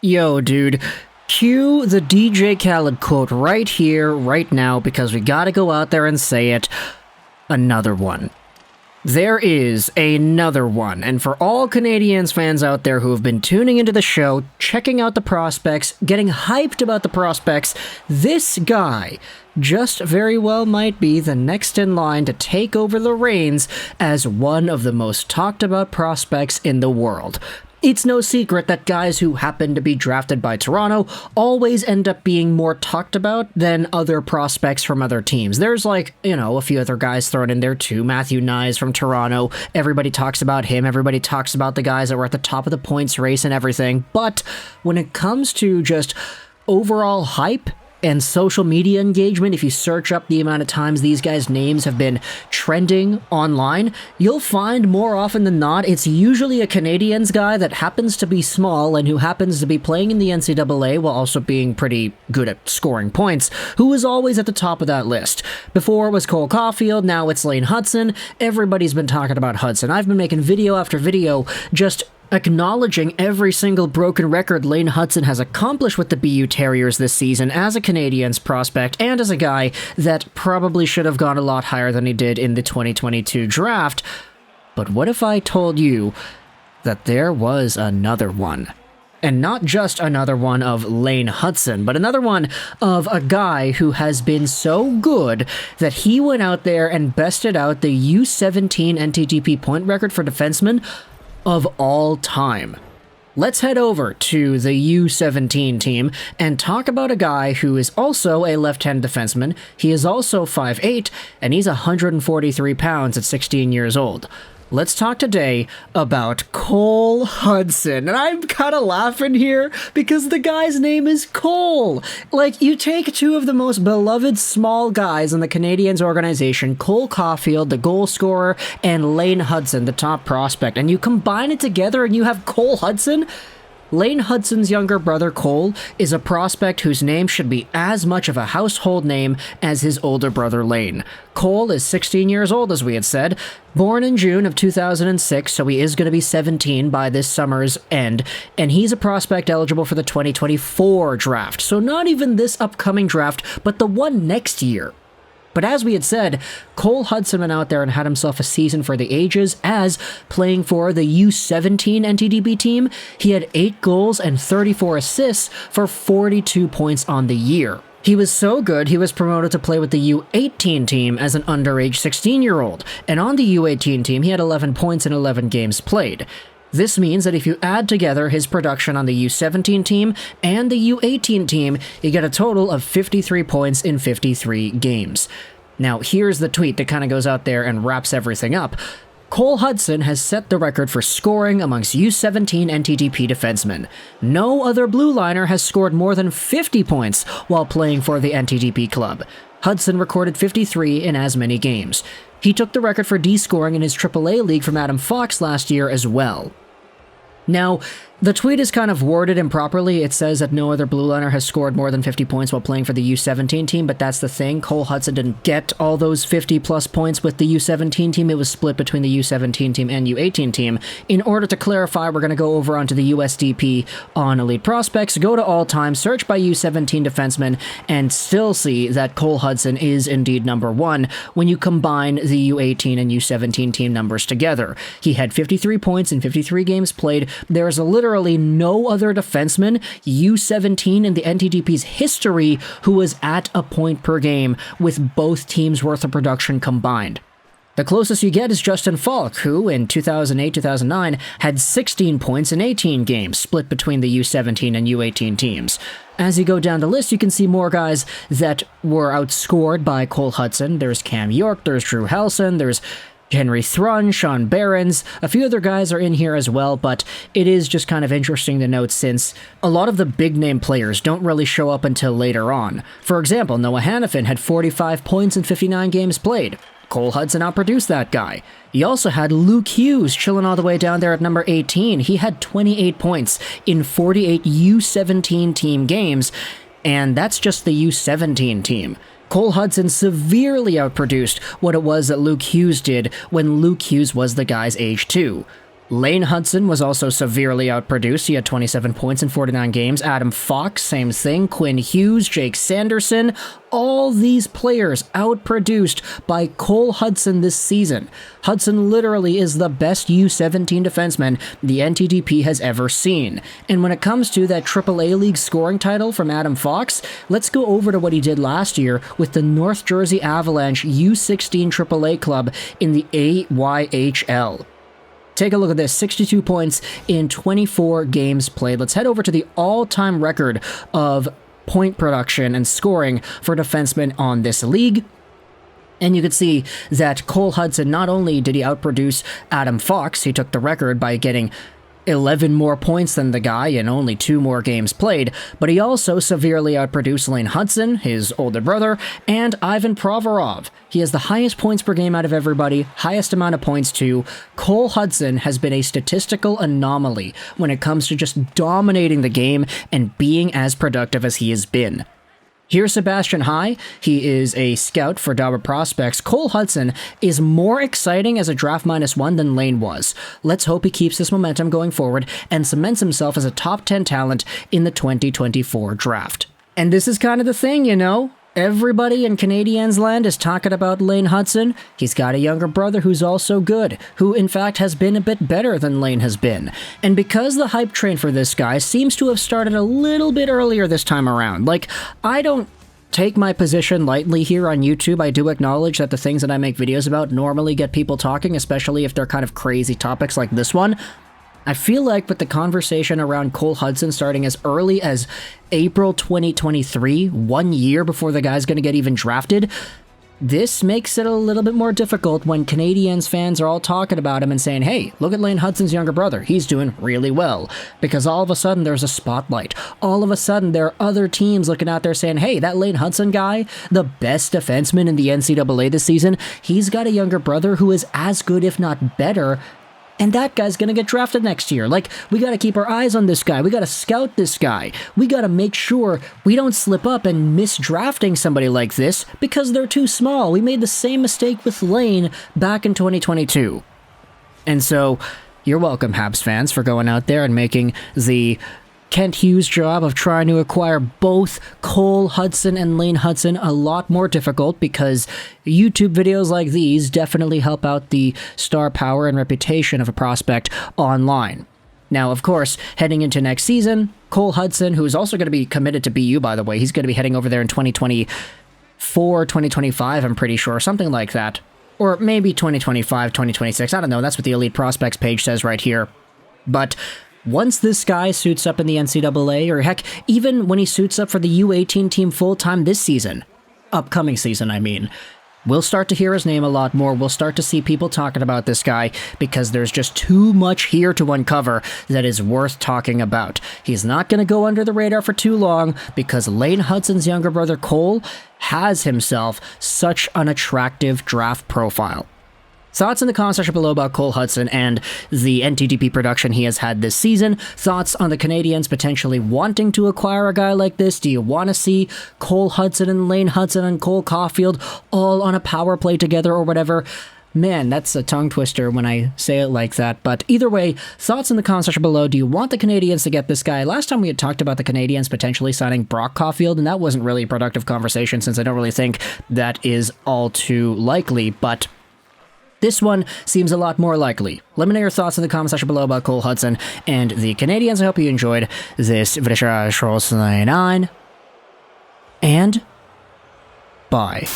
Yo, dude, cue the DJ Khaled quote right here, right now, because we gotta go out there and say it. Another one. There is another one, and for all Canadiens fans out there who have been tuning into the show, checking out the prospects, getting hyped about the prospects, this guy just very well might be the next in line to take over the reins as one of the most talked about prospects in the world. It's no secret that guys who happen to be drafted by Toronto always end up being more talked about than other prospects from other teams. There's a few other guys thrown in there too. Matthew Nyes from Toronto. Everybody talks about him. Everybody talks about the guys that were at the top of the points race and everything. But when it comes to just overall hype and social media engagement, if you search up the amount of times these guys' names have been trending online, you'll find more often than not it's usually a Canadiens guy that happens to be small and who happens to be playing in the NCAA while also being pretty good at scoring points, who is always at the top of that list. Before it was Cole Caulfield, now it's Lane Hutson. Everybody's been talking about Hutson. I've been making video after video just acknowledging every single broken record Lane Hutson has accomplished with the BU Terriers this season as a Canadiens prospect and as a guy that probably should have gone a lot higher than he did in the 2022 draft. But what if I told you that there was another one? And not just another one of Lane Hutson, but another one of a guy who has been so good that he went out there and bested out the U17 NTDP point record for defensemen of all time. Let's head over to the U17 team and talk about a guy who is also a left-handed defenseman. He is also 5'8", and he's 143 pounds at 16 years old. Let's talk today about Cole Hutson. And I'm kind of laughing here because the guy's name is Cole. You take two of the most beloved small guys in the Canadiens organization, Cole Caulfield, the goal scorer, and Lane Hutson, the top prospect, and you combine it together and you have Cole Hutson. Lane Hutson's younger brother, Cole, is a prospect whose name should be as much of a household name as his older brother, Lane. Cole is 16 years old, as we had said, born in June of 2006, so he is going to be 17 by this summer's end, and he's a prospect eligible for the 2024 draft. So not even this upcoming draft, but the one next year. But as we had said, Cole Hutson went out there and had himself a season for the ages as playing for the U17 NTDP team. He had 8 goals and 34 assists for 42 points on the year. He was so good, he was promoted to play with the U18 team as an underage 16-year-old. And on the U18 team, he had 11 points in 11 games played. This means that if you add together his production on the U17 team and the U18 team, you get a total of 53 points in 53 games. Now, here's the tweet that kind of goes out there and wraps everything up. Cole Hutson has set the record for scoring amongst U17 NTDP defensemen. No other blue liner has scored more than 50 points while playing for the NTDP club. Hutson recorded 53 in as many games. He took the record for D-scoring in his AAA league from Adam Fox last year as well. Now, the tweet is kind of worded improperly. It says that no other blue liner has scored more than 50 points while playing for the U17 team, but that's the thing. Cole Hutson didn't get all those 50-plus points with the U17 team. It was split between the U17 team and U18 team. In order to clarify, we're going to go over onto the USDP on Elite Prospects, go to all-time, search by U17 defenseman, and still see that Cole Hutson is indeed number one when you combine the U18 and U17 team numbers together. He had 53 points in 53 games played. There's literally no other defenseman, U17 in the NTDP's history, who was at a point per game with both teams' worth of production combined. The closest you get is Justin Falk, who, in 2008-2009, had 16 points in 18 games, split between the U17 and U18 teams. As you go down the list, you can see more guys that were outscored by Cole Hutson. There's Cam York, there's Drew Helson, there's Henry Thrun, Sean Behrens, a few other guys are in here as well, but it is just kind of interesting to note since a lot of the big-name players don't really show up until later on. For example, Noah Hannafin had 45 points in 59 games played. Cole Hutson outproduced that guy. You also had Luke Hughes chilling all the way down there at number 18. He had 28 points in 48 U17 team games, and that's just the U17 team. Cole Hutson severely outproduced what it was that Luke Hughes did when Luke Hughes was the guy's age too. Lane Hutson was also severely outproduced. He had 27 points in 49 games. Adam Fox, same thing. Quinn Hughes, Jake Sanderson, all these players outproduced by Cole Hutson this season. Hutson literally is the best U17 defenseman the NTDP has ever seen. And when it comes to that AAA League scoring title from Adam Fox, let's go over to what he did last year with the North Jersey Avalanche U16 AAA club in the AYHL. Take a look at this, 62 points in 24 games played. Let's head over to the all-time record of point production and scoring for defensemen on this league. And you can see that Cole Hutson, not only did he outproduce Adam Fox, he took the record by getting 11 more points than the guy in only 2 more games played, but he also severely outproduced Lane Hutson, his older brother, and Ivan Provorov. He has the highest points per game out of everybody, highest amount of points too. Cole Hutson has been a statistical anomaly when it comes to just dominating the game and being as productive as he has been. Here's Sebastian High. He is a scout for Dauber Prospects. Cole Hutson is more exciting as a draft -1 than Lane was. Let's hope he keeps this momentum going forward and cements himself as a top 10 talent in the 2024 draft. And this is kind of the thing, you know? Everybody in Canadiens land is talking about Lane Hutson. He's got a younger brother who's also good, who in fact has been a bit better than Lane has been. And because the hype train for this guy seems to have started a little bit earlier this time around, like, I don't take my position lightly here on YouTube. I do acknowledge that the things that I make videos about normally get people talking, especially if they're kind of crazy topics like this one. I feel like with the conversation around Cole Hutson starting as early as April 2023, 1 year before the guy's going to get even drafted, this makes it a little bit more difficult when Canadiens fans are all talking about him and saying, hey, look at Lane Hutson's younger brother. He's doing really well. Because all of a sudden there's a spotlight. All of a sudden there are other teams looking out there saying, hey, that Lane Hutson guy, the best defenseman in the NCAA this season, he's got a younger brother who is as good, if not better, and that guy's gonna get drafted next year. Like, we gotta keep our eyes on this guy. We gotta scout this guy. We gotta make sure we don't slip up and miss drafting somebody like this because they're too small. We made the same mistake with Lane back in 2022. And so, you're welcome, Habs fans, for going out there and making the Kent Hughes' job of trying to acquire both Cole Hutson and Lane Hutson a lot more difficult, because YouTube videos like these definitely help out the star power and reputation of a prospect online. Now, of course, heading into next season, Cole Hutson, who is also going to be committed to BU, by the way, he's going to be heading over there in 2024, 2025, I'm pretty sure, something like that. Or maybe 2025, 2026, I don't know, that's what the Elite Prospects page says right here. But once this guy suits up in the NCAA, or heck, even when he suits up for the U18 team full-time this season, upcoming season, I mean, we'll start to hear his name a lot more. We'll start to see people talking about this guy because there's just too much here to uncover that is worth talking about. He's not going to go under the radar for too long because Lane Hutson's younger brother Cole has himself such an attractive draft profile. Thoughts in the comment section below about Cole Hutson and the NTDP production he has had this season. Thoughts on the Canadiens potentially wanting to acquire a guy like this. Do you want to see Cole Hutson and Lane Hutson and Cole Caulfield all on a power play together or whatever? Man, that's a tongue twister when I say it like that. But either way, thoughts in the comment section below. Do you want the Canadiens to get this guy? Last time we had talked about the Canadiens potentially signing Brock Caulfield, and that wasn't really a productive conversation since I don't really think that is all too likely. But this one seems a lot more likely. Let me know your thoughts in the comment section below about Cole Hutson and the Canadiens. I hope you enjoyed this video. And bye.